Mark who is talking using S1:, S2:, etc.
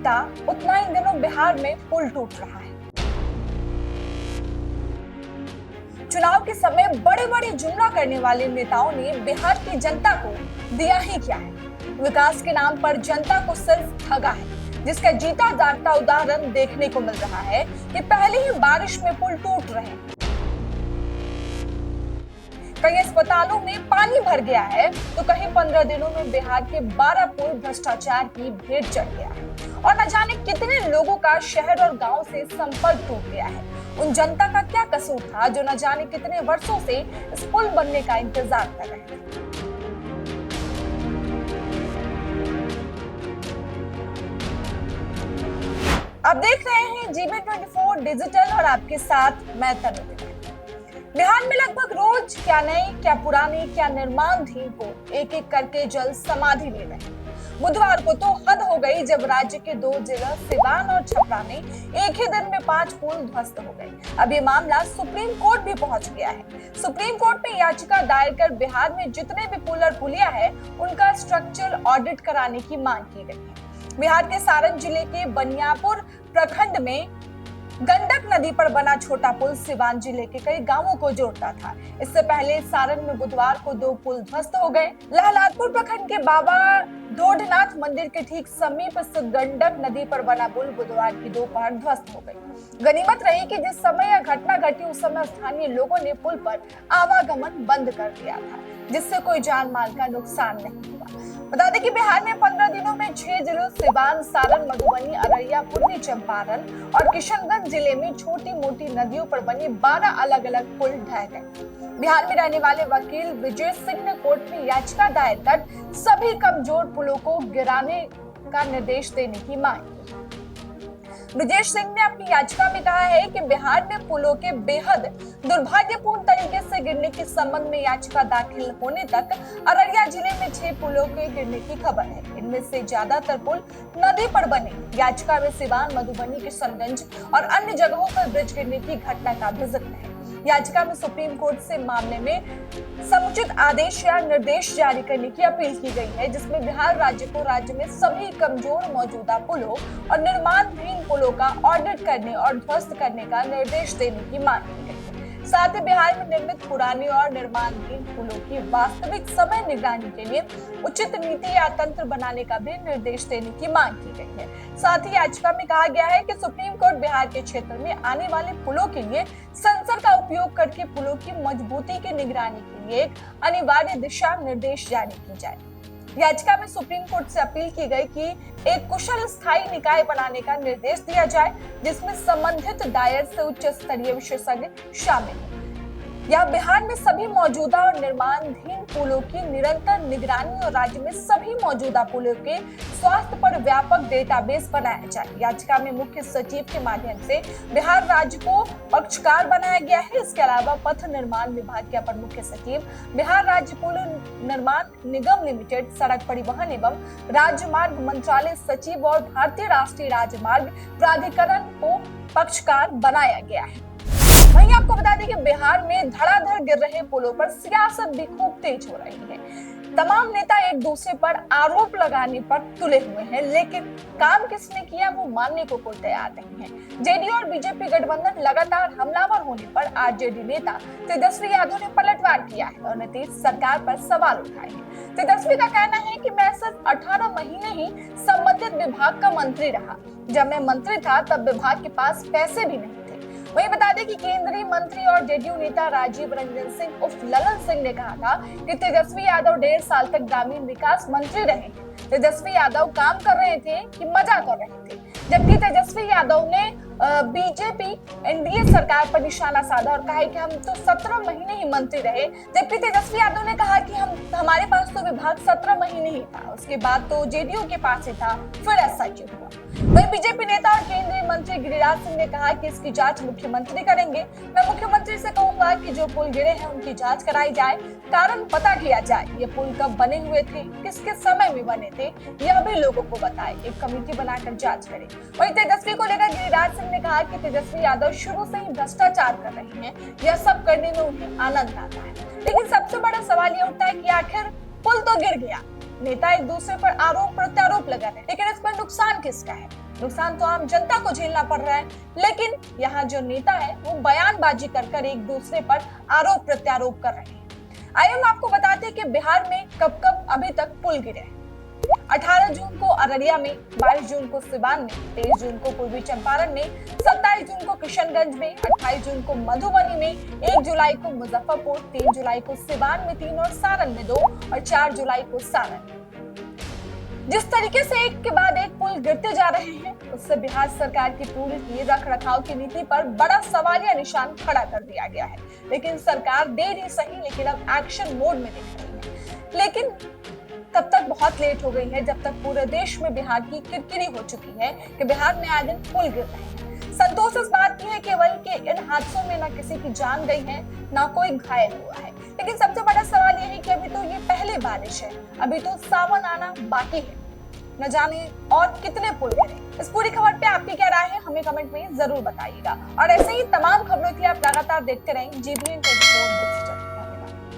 S1: टूटता उतना इन दिनों बिहार में पुल टूट रहा है। चुनाव के समय बड़े बड़े जुमला करने वाले नेताओं ने बिहार की जनता को दिया ही क्या है। विकास के नाम पर जनता को सिर्फ ठगा है, जिसका जीता जागता उदाहरण देखने को मिल रहा है कि पहले ही बारिश में पुल टूट रहे हैं। कई अस्पतालों में पानी भर गया है तो कहीं 15 दिनों में बिहार के 12 पुल भ्रष्टाचार की भेंट चढ़ गया है और न जाने कितने लोगों का शहर और गांव से संपर्क टूट गया है। उन जनता का क्या कसूर था जो न जाने कितने वर्षों से इस पुल बनने का इंतजार कर रहे थे। आप देख रहे हैं जीबी 24 डिजिटल और आपके साथ मैं तनु। बिहार में लगभग रोज क्या नए क्या पुराने क्या निर्माणधीन पुल एक एक करके जल समाधि ले रहे हैं। बुधवार को तो हद हो गई जब राज्य के 2 जिला सिवान और छपरा में एक ही दिन में 5 पुल ध्वस्त हो गए। अब ये मामला सुप्रीम कोर्ट भी पहुंच गया है। सुप्रीम कोर्ट में याचिका दायर कर बिहार में जितने भी पुल और पुलिया है उनका स्ट्रक्चरल ऑडिट कराने की मांग की गई है। बिहार के सारण जिले के बनियापुर प्रखंड में गंडक नदी पर बना छोटा पुल सिवान जिले के कई गांवों को जोड़ता था। इससे पहले सारण में बुधवार को 2 पुल ध्वस्त हो गए। लहलादपुर प्रखंड के बाबा ढोढनाथ मंदिर के ठीक समीप स्थित गंडक नदी पर बना पुल बुधवार की दोपहर ध्वस्त हो गई। गनीमत रही कि जिस समय यह घटना घटी उस समय स्थानीय लोगों ने पुल पर आवागमन बंद कर दिया था, जिससे कोई जान माल का नुकसान नहीं हुआ। बता दें कि बिहार में 15 दिनों में 6 जिलों सिवान, सारण, मधुबनी, अररिया, पूर्वी चंपारण और किशनगंज जिले में छोटी मोटी नदियों पर बने 12 अलग अलग पुल ढह गए। बिहार में रहने वाले वकील विजय सिंह ने कोर्ट में याचिका दायर कर सभी कमजोर पुलों को गिराने का निर्देश देने की मांग की। विजय सिंह ने अपनी याचिका में कहा है कि बिहार में पुलों के बेहद दुर्भाग्यपूर्ण तरीके से गिरने के संबंध में याचिका दाखिल होने तक अररिया जिले में 6 पुलों के गिरने की खबर है। इनमें से ज्यादातर पुल नदी पर बने। याचिका में सिवान, मधुबनी, किशनगंज और अन्य जगहों पर ब्रिज गिरने की घटना का भी जिक्र है। याचिका में सुप्रीम कोर्ट से मामले में समुचित आदेश या निर्देश जारी करने की अपील की गई है, जिसमें बिहार राज्य को राज्य में सभी कमजोर मौजूदा पुलों और निर्माणाधीन पुलों का ऑडिट करने और ध्वस्त करने का निर्देश देने की मांग की गई है। साथ ही बिहार में निर्मित पुराने और निर्माणाधीन पुलों की वास्तविक समय निगरानी के लिए उचित नीति या तंत्र बनाने का भी निर्देश देने की मांग की गई है। साथ ही याचिका में कहा गया है कि सुप्रीम कोर्ट बिहार के क्षेत्र में आने वाले पुलों के लिए सेंसर का उपयोग करके पुलों की मजबूती की निगरानी के लिए एक अनिवार्य दिशा निर्देश जारी की जाए। याचिका में सुप्रीम कोर्ट से अपील की गई कि एक कुशल स्थायी निकाय बनाने का निर्देश दिया जाए, जिसमें संबंधित दायर से उच्च स्तरीय विशेषज्ञ शामिल हो। यह बिहार में सभी मौजूदा और निर्माणाधीन पुलों की निरंतर निगरानी और राज्य में सभी मौजूदा पुलों के स्वास्थ्य पर व्यापक डेटाबेस बनाया जाए। याचिका में मुख्य सचिव के माध्यम से बिहार राज्य को पक्षकार बनाया गया है। इसके अलावा पथ निर्माण विभाग के अपर मुख्य सचिव, बिहार राज्य पुल निर्माण निगम लिमिटेड, सड़क परिवहन एवं राजमार्ग मंत्रालय सचिव और भारतीय राष्ट्रीय राजमार्ग प्राधिकरण को पक्षकार बनाया गया है। वहीं आपको बता दें कि बिहार में धड़ाधड़ गिर रहे पुलों पर सियासत भी खूब तेज हो रही है। तमाम नेता एक दूसरे पर आरोप लगाने पर तुले हुए हैं, लेकिन काम किसने किया वो मानने को कोई तैयार नहीं है। जेडीयू और बीजेपी गठबंधन लगातार हमलावर होने पर आरजेडी नेता तेजस्वी यादव ने पलटवार किया है और नीतीश सरकार पर सवाल उठाए हैं। तेजस्वी का कहना है कि मैं सिर्फ 18 महीने ही संबंधित विभाग का मंत्री रहा। जब मैं मंत्री था तब विभाग के पास पैसे भी नहीं थे। वहीं बता दें कि केंद्रीय मंत्री और जेडीयू नेता राजीव रंजन सिंह उर्फ ललन सिंह ने कहा था कि तेजस्वी यादव 1.5 साल तक ग्रामीण विकास मंत्री रहे हैं। तेजस्वी यादव काम कर रहे थे कि मजा कर रहे थे, जबकि तेजस्वी यादव ने बीजेपी एनडीए सरकार पर निशाना साधा और कहा कि हम तो 17 महीने ही मंत्री रहे, जबकि तेजस्वी यादव ने कहा कि हमारे पास तो विभाग 17 महीने ही था, उसके बाद तो जेडीयू के पास ही था, फिर ऐसा क्यों हुआ। वहीं बीजेपी नेता और केंद्रीय मंत्री गिरिराज सिंह ने कहा कि इसकी जांच मुख्यमंत्री करेंगे। मैं मुख्यमंत्री से कहूंगा कि जो पुल गिरे हैं उनकी जांच कराई जाए, कारण पता किया जाए, ये पुल कब बने हुए थे, किसके समय में बने थे, यह भी लोगों को बताए, एक कमेटी बनाकर जांच करें। वहीं तेजस्वी को लेकर गिरिराज सिंह ने कहा कि तेजस्वी यादव शुरू से ही भ्रष्टाचार कर रहे हैं, यह सब करने में उन्हें आनंद आता है। लेकिन सबसे बड़ा सवाल यह उठता है कि आखिर पुल तो गिर गया, नेता एक दूसरे पर आरोप प्रत्यारोप लगा रहे हैं, लेकिन इस पर नुकसान किसका है? नुकसान तो आम जनता को झेलना पड़ रहा है, लेकिन यहाँ जो नेता है वो बयानबाजी कर एक दूसरे पर आरोप प्रत्यारोप कर रहे हैं। आइए हम आपको बताते हैं कि बिहार में कब कब अभी तक पुल गिरे हैं। 18 जून को अररिया में, 22 जून को सिवान में, 23 जून को पूर्वी चंपारण में, 27 जून को किशनगंज में, 28 जून को मधुबनी में, 1 जुलाई को मुजफ्फरपुर, 3 जुलाई को सिवान में 3 और सारण में 2 और 4 जुलाई को सारण। जिस तरीके से एक के बाद एक पुल गिरते जा रहे हैं, उससे बिहार सरकार की पूरी रख रखाव की नीति पर बड़ा सवालिया निशान खड़ा कर दिया गया है। लेकिन सरकार देर ही सही, लेकिन अब एक्शन मोड में दिख रही है। लेकिन तब तक बहुत लेट हो गई है, जब तक पूरे देश में बिहार की किरकिरी हो चुकी है कि बिहार में आए दिन पुल गिर रहे हैं। संतोष इस बात की है केवल कि इन हादसों में न किसी की जान गई है, ना कोई घायल हुआ है। लेकिन सबसे बड़ा सवाल यह है कि अभी तो ये पहली बारिश है, अभी तो सावन आना बाकी है, न जाने और कितने पुल गिरे। इस पूरी खबर पे आपकी क्या राय है, हमें कमेंट में जरूर बताइएगा। और ऐसे ही तमाम खबरों के लिए आप लगातार देखते रहें GBN 24 डिजिटल।